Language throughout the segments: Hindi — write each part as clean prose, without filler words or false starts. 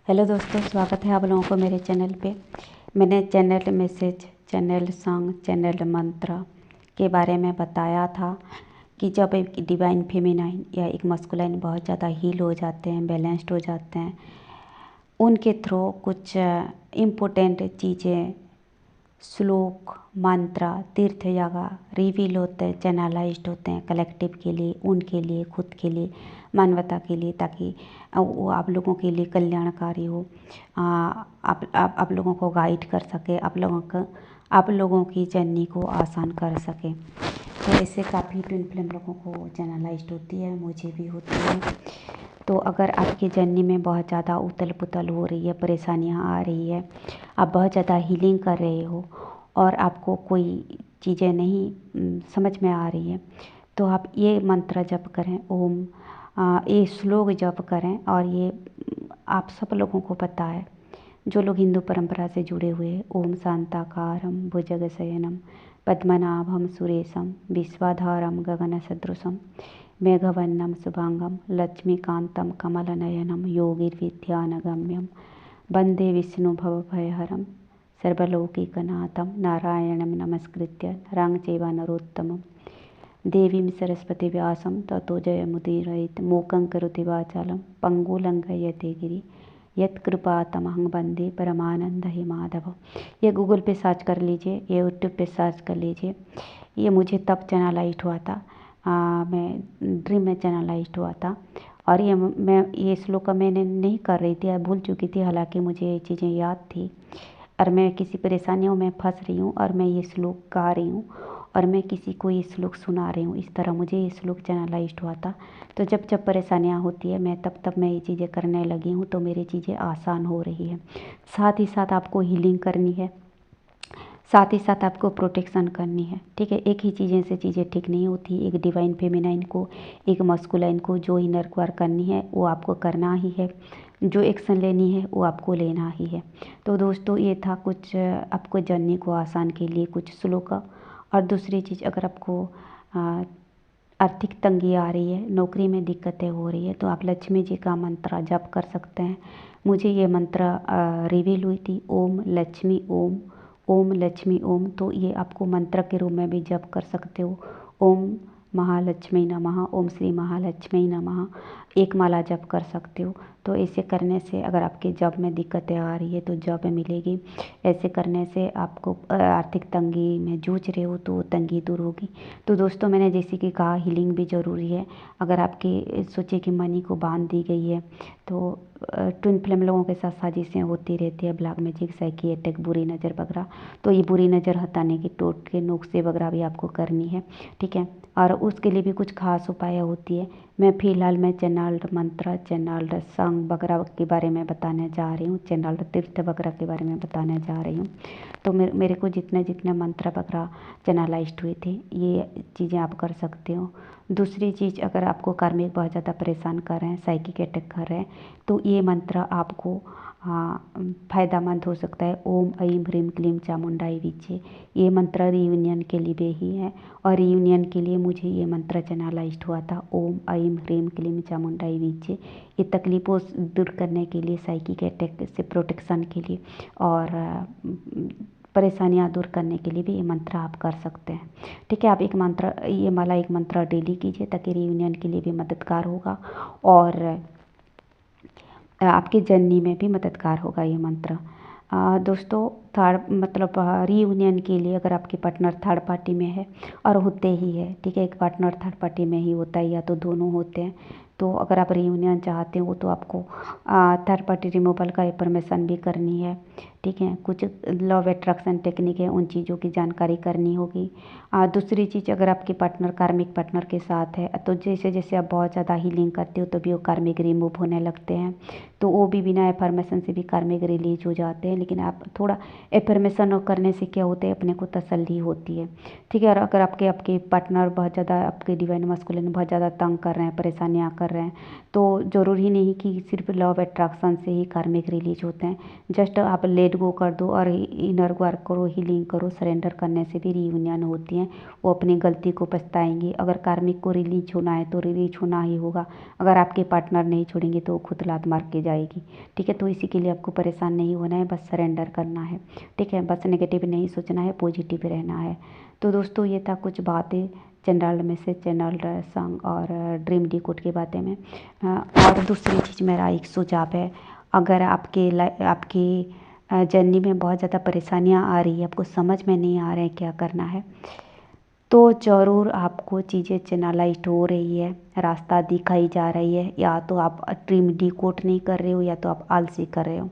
हेलो दोस्तों, स्वागत है आप लोगों को मेरे चैनल पे। मैंने channel message, channel song, channel मंत्र के बारे में बताया था कि जब एक डिवाइन फेमिनाइन या एक मस्कुलाइन बहुत ज़्यादा हील हो जाते हैं, बैलेंस्ड हो जाते हैं, उनके थ्रू कुछ इम्पोर्टेंट चीज़ें, श्लोक, मंत्र, तीर्थ जगह रिवील होते हैं, चैनलाइज्ड होते हैं कलेक्टिव के लिए, उनके लिए, खुद के लिए, मानवता के लिए, ताकि वो आप लोगों के लिए कल्याणकारी हो। आप लोगों को गाइड कर सके, आप लोगों की जर्नी को आसान कर सके। तो ऐसे काफ़ी ट्विन फ्लेम लोगों को चैनलाइज्ड होती है, मुझे भी होती है। तो अगर आपकी जर्नी में बहुत ज़्यादा उथल पुथल हो रही है, परेशानियाँ आ रही है, आप बहुत ज़्यादा हीलिंग कर रहे हो और आपको कोई चीज़ें नहीं समझ में आ रही है, तो आप ये मंत्र जप करें, ओम, ये श्लोक जप करें। और ये आप सब लोगों को पता है, जो लोग हिंदू परंपरा से जुड़े हुए हैं। ओम शांताकारं भुजगशयनं पद्मनाभं सुरेशं विश्वाधारं गगनसदृशं मेघवर्णं शुभांगं लक्ष्मीकान्तं कमलनयनं योगिर्विद्यानगम्यं वन्दे विष्णुभवभयहरं सर्वलोकैकनाथं नारायणं नमस्कृत्य नरं चैव नरोत्तमं देवीं सरस्वती व्यासं ततो जयमुदीरयेत् मूकं करोति वाचालं पङ्गुं लङ्घयते गिरिं यत्कृपातमहं वन्दे परमानंद ही माधव। ये गूगल पे सर्च कर लीजिए, ये यूट्यूब पे सर्च कर लीजिए। ये मुझे तब चैनलाइज्ड हुआ था, मैं ड्रीम में चैनलाइज्ड हुआ था। और ये श्लोक मैंने नहीं कर रही थी, भूल चुकी थी, हालांकि मुझे ये चीज़ें याद थी। और मैं किसी परेशानियों में फंस रही हूँ और मैं ये श्लोक गा रही हूँ और मैं किसी को ये श्लोक सुना रही हूँ। इस तरह मुझे ये श्लोक चैनलाइज्ड हुआ था। तो जब जब परेशानियाँ होती है, मैं तब मैं ये चीज़ें करने लगी हूँ, तो मेरी चीज़ें आसान हो रही है। साथ ही साथ आपको हीलिंग करनी है, साथ ही साथ आपको प्रोटेक्शन करनी है। ठीक है, एक ही चीज़ें से चीज़ें ठीक नहीं होती। एक डिवाइन फेमिनाइन को, एक मस्कुलाइन को जो इनर वर्क करनी है वो आपको करना ही है, जो एक्शन लेनी है वो आपको लेना ही है। तो दोस्तों, ये था कुछ आपको जर्नी को आसान के लिए कुछ श्लोक। और दूसरी चीज़, अगर आपको आर्थिक तंगी आ रही है, नौकरी में दिक्कतें हो रही है, तो आप लक्ष्मी जी का मंत्र जप कर सकते हैं। मुझे ये मंत्र रिवील हुई थी, ओम लक्ष्मी ओम, ओम लक्ष्मी ओम। तो ये आपको मंत्र के रूप में भी जप कर सकते हो। ओम महालक्ष्मी नमः, ओम श्री महालक्ष्मी नमः, एक माला जप कर सकते हो। तो ऐसे करने से अगर आपके जॉब में दिक्कतें आ रही है तो जॉब मिलेगी। ऐसे करने से आपको आर्थिक तंगी में जूझ रहे हो तो तंगी दूर होगी। तो दोस्तों, मैंने जैसे कि कहा, हीलिंग भी ज़रूरी है। अगर आपकी सोचे कि मनी को बांध दी गई है, तो ट्विन फ्लेम लोगों के साथ साजिशें होती रहती है, ब्लैक मैजिक, साइकी अटैक, बुरी नज़र वगैरह। तो ये बुरी नज़र हटाने की टोटके नुस्खे वगैरह भी आपको करनी है। ठीक है, और उसके लिए भी कुछ खास उपाय होती है। मैं फ़िलहाल चैनल मंत्र, चैनल सॉन्ग वगैरह के बारे में बताने जा रही हूँ, चैनल तीर्थ वगैरह के बारे में बताने जा रही हूँ। तो मेरे को जितने जितने मंत्र वगैरह चैनलाइज्ड हुए थे, ये चीज़ें आप कर सकते हो। दूसरी चीज़, अगर आपको कार्मिक बहुत ज़्यादा परेशान कर रहे हैं, साइकिक अटैक कर रहे हैं, तो ये मंत्र आपको फ़ायदेमंद हो सकता है। ओम ऐं ह्रीं क्लीं चामुंडाई विचे। ये मंत्र रियूनियन के लिए ही है, और रियूनियन के लिए मुझे ये मंत्र चैनलाइज्ड हुआ था, ओम ऐं ह्रीं क्लीं चामुंडाई विचे। ये तकलीफ़ों दूर करने के लिए, साइकिक अटैक से प्रोटेक्शन के लिए और परेशानियाँ दूर करने के लिए भी ये मंत्र आप कर सकते हैं। ठीक है, आप ये माला एक मंत्र डेली कीजिए, ताकि रियूनियन के लिए भी मददगार होगा और आपकी जर्नी में भी मददगार होगा ये मंत्र। दोस्तों, थर्ड मतलब रीयूनियन के लिए, अगर आपके पार्टनर थर्ड पार्टी में है, और होते ही है, ठीक है, एक पार्टनर थर्ड पार्टी में ही होता है या तो दोनों होते हैं, तो अगर आप रीयूनियन चाहते हो तो आपको थर्ड पार्टी रिमूवल का इन्फॉर्मेशन भी करनी है। ठीक है, कुछ लॉ ऑफ अट्रैक्शन टेक्निक है, उन चीज़ों की जानकारी करनी होगी। दूसरी चीज़, अगर आपके पार्टनर कार्मिक पार्टनर के साथ है, तो जैसे जैसे आप बहुत ज़्यादा हीलिंग करते हो तो भी वो कार्मिक रिमूव होने लगते हैं, तो वो भी बिना एफर्मेशन से भी कार्मिक रिलीज हो जाते हैं। लेकिन आप थोड़ा एफर्मेशन करने से क्या होता है, अपने को तसल्ली होती है। ठीक है, और अगर आपके आपके पार्टनर बहुत ज़्यादा, आपके डिवाइन मस्कुलिन बहुत ज़्यादा तंग कर रहे हैं, परेशानियाँ कर रहे हैं। तो ज़रूरी नहीं कि सिर्फ लॉ ऑफ अट्रैक्शन से ही कार्मिक रिलीज होते हैं। जस्ट आप लेट गो कर दो और इनर वर्क करो, हीलिंग करो, सरेंडर करने से भी रीयूनियन होती हैं। वो अपनी गलती को पछताएंगे। अगर कार्मिक को रिलीज होना है तो रिलीज होना ही होगा। अगर आपके पार्टनर नहीं छोड़ेंगे तो खुद लात मार के जाएगी। ठीक है, तो इसी के लिए आपको परेशान नहीं होना है, बस सरेंडर करना है। ठीक है, बस नेगेटिव नहीं सोचना है, पॉजिटिव रहना है। तो दोस्तों ये था कुछ बातें जनरल मैसेज, जनरल सॉन्ग और ड्रीम डिकोड की बातें में। और दूसरी चीज़ मेरा एक सुझाव है, अगर आपकी जर्नी में बहुत ज़्यादा परेशानियां आ रही है, आपको समझ में नहीं आ रहा है क्या करना है, तो ज़रूर आपको चीज़ें चैनलाइज्ड हो रही है, रास्ता दिखाई जा रही है। या तो आप ड्रीम डिकोड नहीं कर रहे हो या तो आप आलसी कर रहे हो।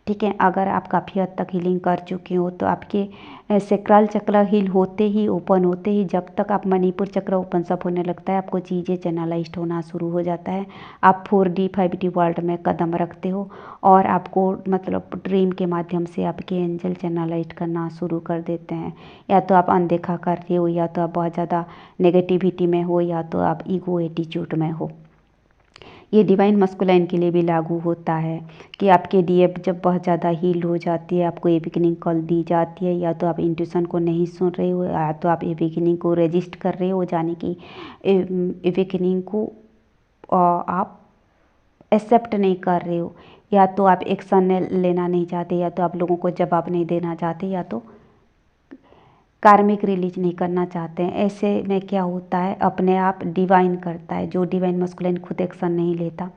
ठीक है, अगर आप काफ़ी हद तक हीलिंग कर चुके हो तो आपके सेक्रल चक्र हील होते ही, ओपन होते ही, जब तक आप मणिपुर चक्र ओपन सब होने लगता है, आपको चीज़ें चैनलाइज्ड होना शुरू हो जाता है। आप 4D 5D वर्ल्ड में कदम रखते हो और आपको मतलब ड्रीम के माध्यम से आपके एंजल चैनलाइज्ड करना शुरू कर देते हैं। या तो आप अनदेखा कर रहे हो, या तो आप बहुत ज़्यादा नेगेटिविटी में हो, या तो आप ईगो एटीट्यूड में हो। ये डिवाइन मस्कुलाइन के लिए भी लागू होता है कि आपके डीएफ जब बहुत ज़्यादा हील हो जाती है, आपको एवेकनिंग कॉल दी जाती है, या तो आप इंट्यूशन को नहीं सुन रहे हो, या तो आप एवेकनिंग को रजिस्ट कर रहे हो, जाने कि एवेकनिंग को आप एक्सेप्ट नहीं कर रहे हो, या तो आप एक्शन लेना नहीं चाहते, या तो आप लोगों को जवाब नहीं देना चाहते, या तो कार्मिक रिलीज नहीं करना चाहते हैं। ऐसे में क्या होता है, अपने आप डिवाइन करता है। जो डिवाइन मस्कुलाइन खुद एक्शन नहीं लेता,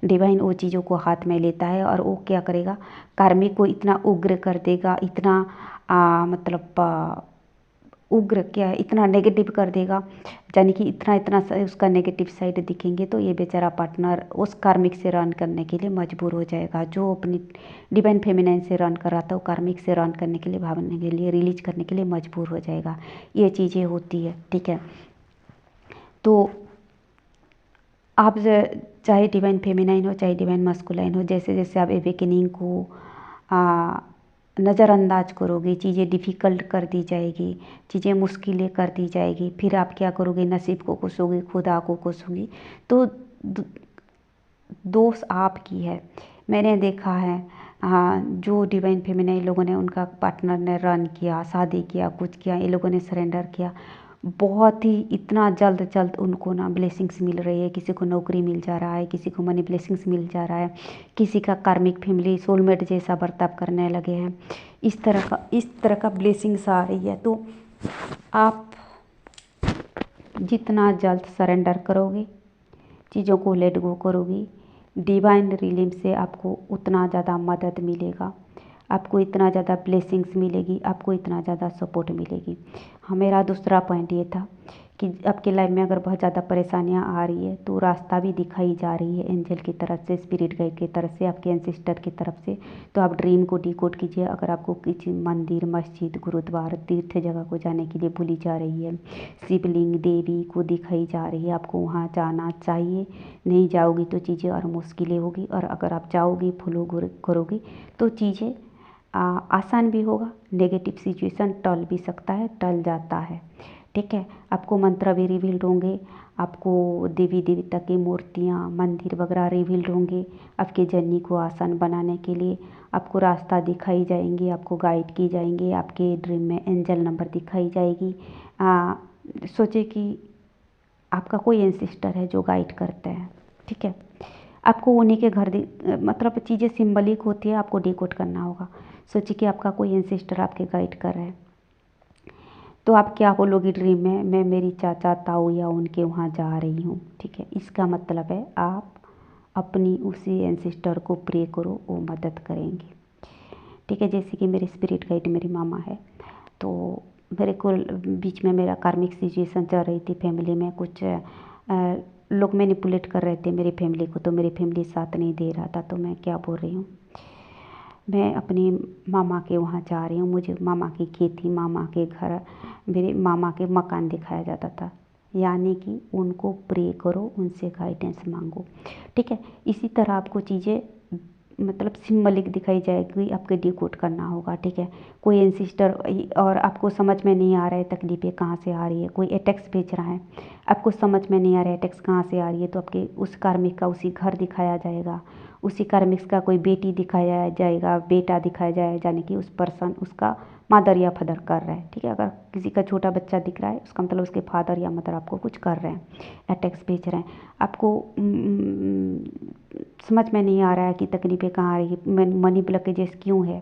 डिवाइन वो चीज़ों को हाथ में लेता है और वो क्या करेगा, कार्मिक को इतना उग्र कर देगा, इतना मतलब उग्र क्या है, इतना नेगेटिव कर देगा, यानी कि इतना उसका नेगेटिव साइड दिखेंगे तो ये बेचारा पार्टनर उस कार्मिक से रन करने के लिए मजबूर हो जाएगा। जो अपनी डिवाइन फेमिनाइन से रन कर रहा था, वो कार्मिक से रन करने के लिए, भागने के लिए, रिलीज करने के लिए मजबूर हो जाएगा। ये चीज़ें होती है। ठीक है, तो आप चाहे डिवाइन फेमिनाइन हो चाहे डिवाइन मस्कुलाइन हो, जैसे जैसे आप एवेकनिंग को नज़रअंदाज करोगे, चीज़ें डिफ़िकल्ट कर दी जाएगी, चीज़ें मुश्किलें कर दी जाएगी, फिर आप क्या करोगे, नसीब को कोसोगे, खुदा को कोसोगे। तो दोष आपकी है। मैंने देखा है, हाँ, जो डिवाइन फेमिनाइन लोगों ने, उनका पार्टनर ने रन किया, शादी किया, कुछ किया, ये लोगों ने सरेंडर किया, बहुत ही इतना जल्द जल्द उनको ना ब्लेसिंग्स मिल रही है। किसी को नौकरी मिल जा रहा है, किसी को मनी ब्लेसिंग्स मिल जा रहा है, किसी का कार्मिक फैमिली सोलमेट जैसा बर्ताव करने लगे हैं। इस तरह का ब्लेसिंग्स आ रही है। तो आप जितना जल्द सरेंडर करोगे, चीज़ों को लेट गो करोगी, डिवाइन रिलीम से आपको उतना ज़्यादा मदद मिलेगा, आपको इतना ज़्यादा ब्लेसिंग्स मिलेगी, आपको इतना ज़्यादा सपोर्ट मिलेगी। हाँ, मेरा दूसरा पॉइंट ये था कि आपके लाइफ में अगर बहुत ज़्यादा परेशानियाँ आ रही है तो रास्ता भी दिखाई जा रही है एंजल की तरफ से, स्पिरिट गाइड की तरफ से, आपके एंसेस्टर की तरफ से। तो आप ड्रीम को डिकोड कीजिए। अगर आपको किसी मंदिर, मस्जिद, गुरुद्वारा, तीर्थ जगह को जाने के लिए भूली जा रही है, शिवलिंग, देवी को दिखाई जा रही है, आपको वहाँ जाना चाहिए। नहीं जाओगी तो चीज़ें और मुश्किलें होगी, और अगर आप जाओगी, फॉलो करोगी तो चीज़ें आसान भी होगा। नेगेटिव सिचुएशन टल भी सकता है, टल जाता है। ठीक है, आपको मंत्र भी रिवील्ड होंगे, आपको देवी देवता की मूर्तियाँ, मंदिर वगैरह रिवील्ड होंगे आपके जर्नी को आसान बनाने के लिए। आपको रास्ता दिखाई जाएंगे, आपको गाइड की जाएंगे, आपके ड्रीम में एंजल नंबर दिखाई जाएगी। सोचे कि आपका कोई एंसेस्टर है जो गाइड करते हैं। ठीक है, आपको उन्हीं के घर मतलब चीज़ें सिंबलिक होती है, आपको डिकोड करना होगा। सोचिए कि आपका कोई एंसेस्टर आपके गाइड कर रहा है, तो आप क्या बोलोगे ड्रीम में, मैं मेरी चाचा ताऊ या उनके वहाँ जा रही हूँ। ठीक है, इसका मतलब है आप अपनी उसी एंसेस्टर को प्रे करो, वो मदद करेंगे। ठीक है, जैसे कि मेरे स्पिरिट गाइड मेरी मामा है, तो मेरे को बीच में मेरा कार्मिक सिचुएशन चल रही थी फैमिली में, कुछ लोग मैनिपुलेट कर रहे थे मेरी फैमिली को, तो मेरी फैमिली साथ नहीं दे रहा था। तो मैं क्या बोल रही हूँ, मैं अपनी मामा के वहाँ जा रही हूँ। मुझे मामा की खेती, मामा के घर, मेरे मामा के मकान दिखाया जाता था। यानी कि उनको प्रे करो, उनसे गाइडेंस मांगो। ठीक है, इसी तरह आपको चीज़ें मतलब सिंबलिक दिखाई जाएगी, आपके डिकोड करना होगा। ठीक है, कोई एंसिस्टर और आपको समझ में नहीं आ रहा है तकलीफ़ें कहाँ से आ रही है, कोई अटैक्स भेज रहा है, आपको समझ में नहीं आ रहा है अटैक्स कहाँ से आ रही है, तो आपके उस कार्मिक का उसी घर दिखाया जाएगा, उसी कार्मिक्स का कोई बेटी दिखाया जाएगा, बेटा दिखाया जाएगा, यानी कि उस पर्सन उसका मदर या फादर कर रहा है। ठीक है, अगर किसी का छोटा बच्चा दिख रहा है उसका मतलब उसके फादर या मदर आपको कुछ कर रहे हैं, अटैक्स भेज रहे हैं। आपको समझ में नहीं आ रहा है कि तकलीफ़ें कहाँ आ रही है, मनी ब्लॉकेजेस क्यों है।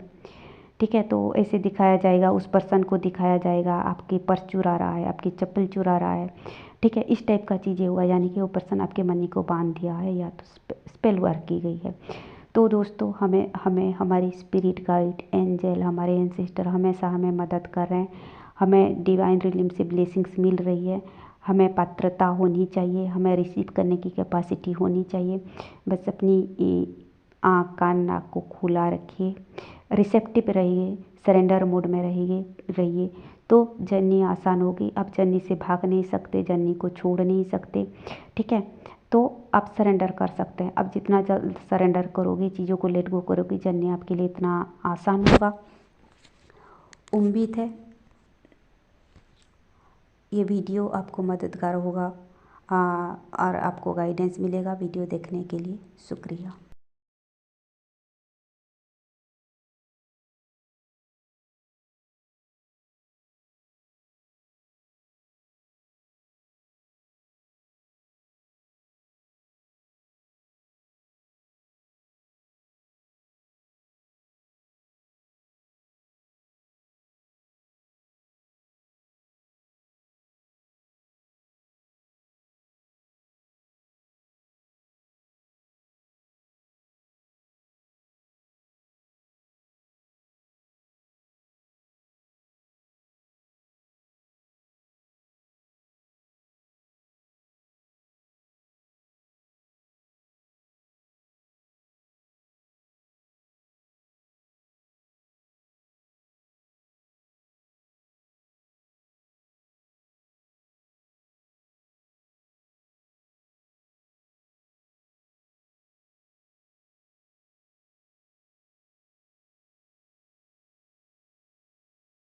ठीक है, तो ऐसे दिखाया जाएगा, उस पर्सन को दिखाया जाएगा आपकी पर्स चुरा रहा है, आपकी चप्पल चुरा रहा है। ठीक है, इस टाइप का चीज़ें हुआ, यानी कि वो पर्सन आपके मनी को बांध दिया है या तो स्पेल वर्क की गई है। तो दोस्तों हमें हमें हमारी स्पिरिट गाइड एंजल हमारे एंसेस्टर हमेशा हमें मदद कर रहे हैं, हमें डिवाइन रिलीम से ब्लेसिंग्स मिल रही है, हमें पात्रता होनी चाहिए, हमें रिसीव करने की कैपेसिटी होनी चाहिए। बस अपनी आँख कान नाक को खुला रखिए, रिसेप्टिव रहिए, सरेंडर मोड में रहिए तो जर्नी आसान होगी। आप जर्नी से भाग नहीं सकते, जर्नी को छोड़ नहीं सकते। ठीक है, तो आप सरेंडर कर सकते हैं। अब जितना जल्द सरेंडर करोगे, चीज़ों को लेट गो करोगे, जर्नी आपके लिए इतना आसान होगा। उम्मीद है ये वीडियो आपको मददगार होगा और आपको गाइडेंस मिलेगा। वीडियो देखने के लिए शुक्रिया।